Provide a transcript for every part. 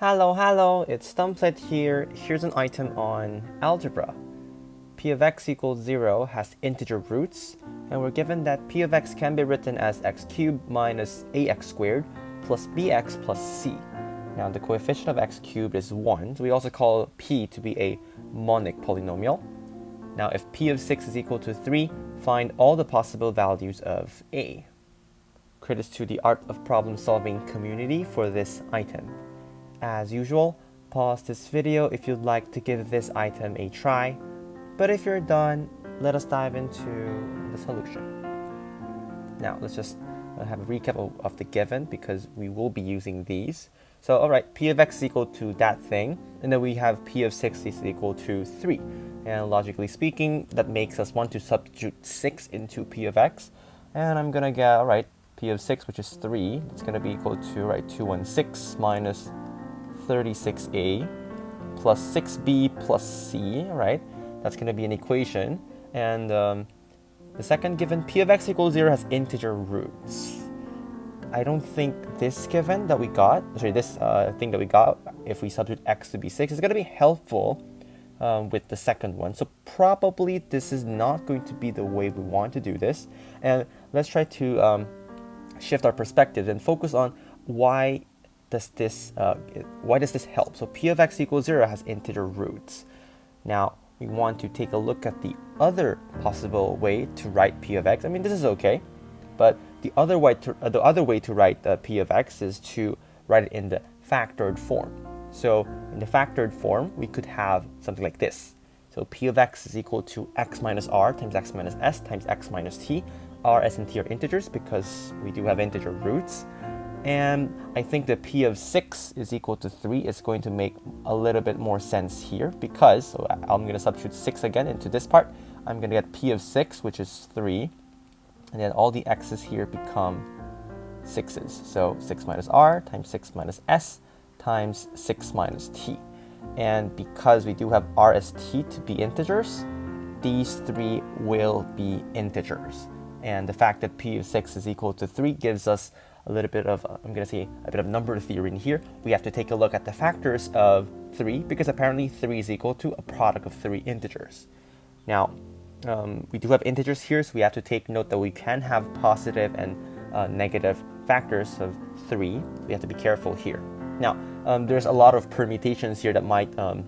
Hallo, it's dumplet here. Here's an item on algebra. P of x equals 0 has integer roots, and we're given that P of x can be written as x cubed minus ax squared plus bx plus c. Now the coefficient of x cubed is 1, so we also call P to be a monic polynomial. Now if P of 6 is equal to 3, find all the possible values of a. Credits to the Art of Problem Solving community for this item. As usual, pause this video if you'd like to give this item a try, but if you're done, let us dive into the solution. Now, let's just have a recap of the given because we will be using these. So, alright, P of x is equal to that thing, and then we have P of 6 is equal to 3. And logically speaking, that makes us want to substitute 6 into P of x, and I'm gonna get, alright, P of 6, which is 3, it's gonna be equal to, right, 216 minus 36a plus 6b plus c, right? That's going to be an equation. And the second given, P of x equals 0 has integer roots. I don't think this given that we got, this thing that we got, if we substitute x to be 6, is going to be helpful with the second one. So probably this is not going to be the way we want to do this. And let's try to shift our perspective and focus on why does this help? So P of x equals 0 has integer roots. Now we want to take a look at the other possible way to write P of x. I mean, this is okay, but the other way to write P of x is to write it in the factored form. So in the factored form, we could have something like this. So P of x is equal to x minus r times x minus s times x minus t. R, s, and t are integers because we do have integer roots. And I think that P of 6 is equal to 3 is going to make a little bit more sense here because, so I'm going to substitute 6 again into this part. I'm going to get P of 6, which is 3, and then all the x's here become 6's. So 6 minus r times 6 minus s times 6 minus t. And because we do have r, s, t to be integers, these three will be integers. And the fact that P of 6 is equal to 3 gives us a little bit of, I'm going to say, a bit of number theory in here. We have to take a look at the factors of 3 because apparently 3 is equal to a product of 3 integers. Now, we do have integers here, so we have to take note that we can have positive and negative factors of 3. We have to be careful here. Now, there's a lot of permutations here that might, I'm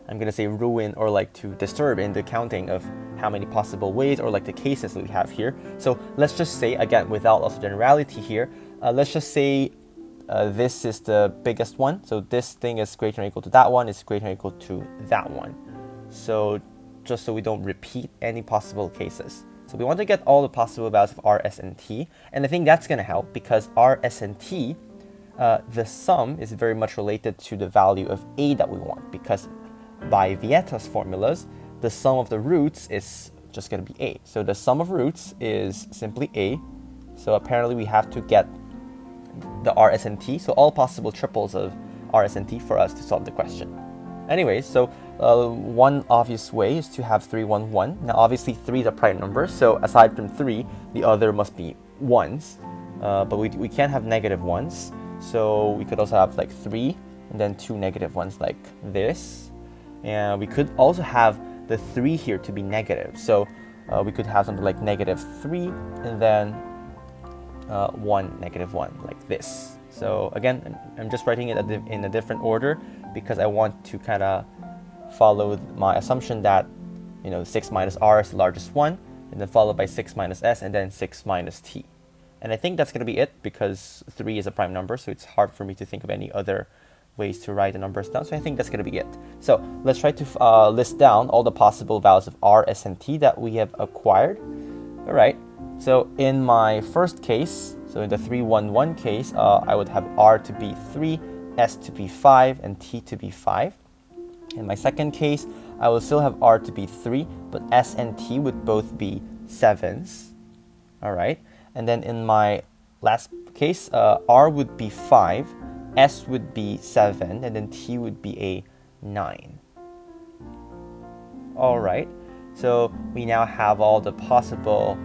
going to say, ruin or like to disturb in the counting of how many possible ways or like the cases that we have here. So let's just say, again, without loss of generality here, let's just say this is the biggest one. So this thing is greater than or equal to that one, is greater than or equal to that one. So just so we don't repeat any possible cases. So we want to get all the possible values of r, s, and t. And I think that's going to help because r, s, and t, the sum is very much related to the value of a that we want because by Vieta's formulas, the sum of the roots is just going to be a. So the sum of roots is simply a. So apparently we have to get the r, s, and t, so all possible triples of r, s, and t for us to solve the question. Anyways, so one obvious way is to have 3, 1, 1. Now obviously 3 is a prime number, so aside from 3, the other must be 1s. But we can't have negative 1s, so we could also have like 3 and then 2 negative 1s like this. And we could also have the 3 here to be negative. So we could have something like negative 3 and then 1, negative 1 like this. So again, I'm just writing it in a different order because I want to kind of follow my assumption that 6 minus r is the largest one, and then followed by 6 minus s and then 6 minus t. And I think that's going to be it because 3 is a prime number, so it's hard for me to think of any other ways to write the numbers down, so I think that's going to be it. So let's try to list down all the possible values of r, s, and t that we have acquired. All right, so in my first case, so in the 3, 1, 1 case, I would have r to be 3, s to be 5, and t to be 5. In my second case, I will still have r to be 3, but s and t would both be 7s. All right, and then in my last case, r would be 5, s would be 7, and then t would be a 9. All right, so we now have all the possible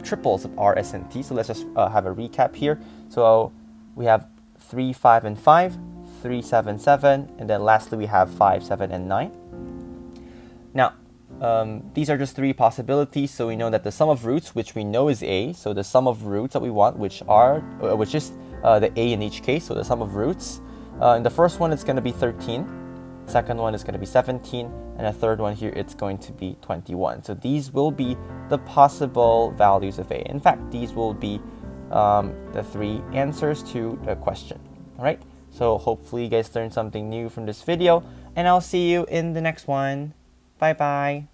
triples of r, s, and t. So let's just have a recap here. So we have 3, 5, and 5, 3, 7, 7, and then lastly we have 5, 7, and 9. Now, these are just 3 possibilities, so we know that the sum of roots, which we know is a, so the sum of roots that we want, which is the a in each case, so the sum of roots. In the first one, it's going to be 13. Second one is going to be 17, and the third one here, it's going to be 21. So these will be the possible values of a. In fact, these will be the 3 answers to the question. All right, so hopefully you guys learned something new from this video, and I'll see you in the next one. Bye bye.